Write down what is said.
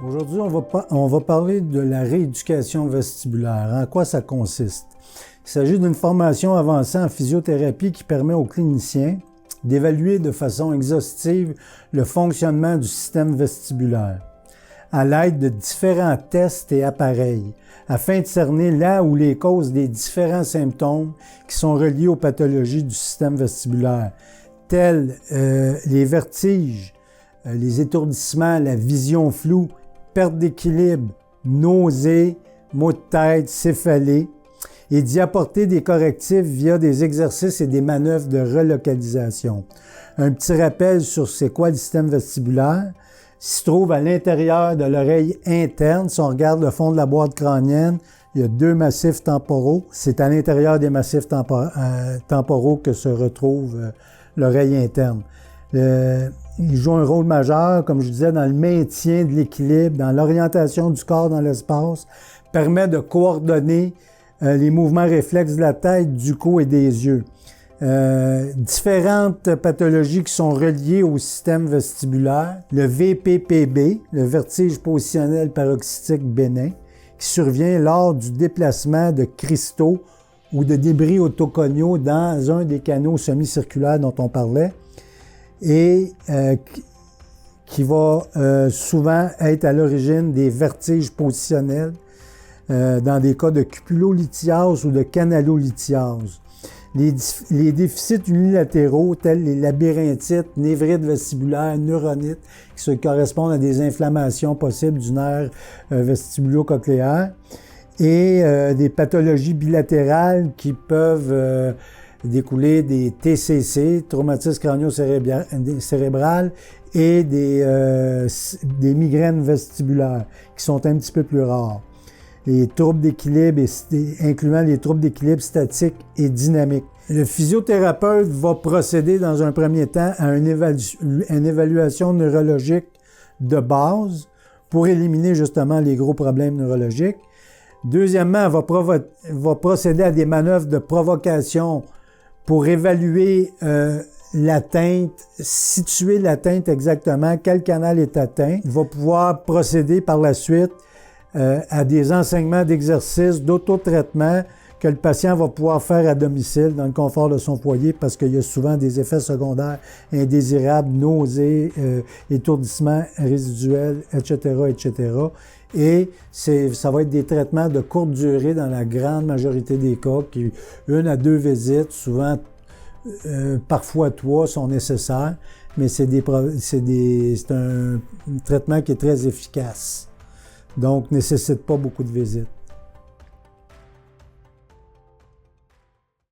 Aujourd'hui, on va parler de la rééducation vestibulaire. En quoi ça consiste? Il s'agit d'une formation avancée en physiothérapie qui permet aux cliniciens d'évaluer de façon exhaustive le fonctionnement du système vestibulaire à l'aide de différents tests et appareils afin de cerner là où les causes des différents symptômes qui sont reliés aux pathologies du système vestibulaire, tels les vertiges, les étourdissements, la vision floue, perte d'équilibre, nausées, maux de tête, céphalée, et d'y apporter des correctifs via des exercices et des manœuvres de relocalisation. Un petit rappel sur c'est quoi le système vestibulaire. Il se trouve à l'intérieur de l'oreille interne. Si on regarde le fond de la boîte crânienne, il y a deux massifs temporaux. C'est à l'intérieur des massifs temporaux que se retrouve l'oreille interne. Il joue un rôle majeur, comme je disais, dans le maintien de l'équilibre, dans l'orientation du corps dans l'espace, permet de coordonner les mouvements réflexes de la tête, du cou et des yeux. Différentes pathologies qui sont reliées au système vestibulaire, le VPPB, le vertige positionnel paroxystique bénin, qui survient lors du déplacement de cristaux ou de débris autoconiaux dans un des canaux semi-circulaires dont on parlait, et qui va souvent être à l'origine des vertiges positionnels dans des cas de cupulolithiase ou de canalolithiase. Les déficits unilatéraux tels les labyrinthites, névrites vestibulaires, neuronites, qui se correspondent à des inflammations possibles du nerf vestibulo-cochléaire, et des pathologies bilatérales qui peuvent découler des TCC, traumatisme crânio-cérébral, et des migraines vestibulaires, qui sont un petit peu plus rares. Les troubles d'équilibre, incluant les troubles d'équilibre statique et dynamique. Le physiothérapeute va procéder dans un premier temps à une évaluation neurologique de base pour éliminer justement les gros problèmes neurologiques. Deuxièmement, elle va procéder à des manœuvres de provocation pour évaluer l'atteinte, situer l'atteinte exactement, quel canal est atteint. Il va pouvoir procéder par la suite à des enseignements d'exercices, d'autotraitement que le patient va pouvoir faire à domicile dans le confort de son foyer parce qu'il y a souvent des effets secondaires indésirables, nausées, étourdissements résiduels, etc., etc. Et ça va être des traitements de courte durée dans la grande majorité des cas, qui 1 à 2 visites, souvent parfois 3 sont nécessaires, mais c'est un traitement qui est très efficace. Donc, ne nécessite pas beaucoup de visites.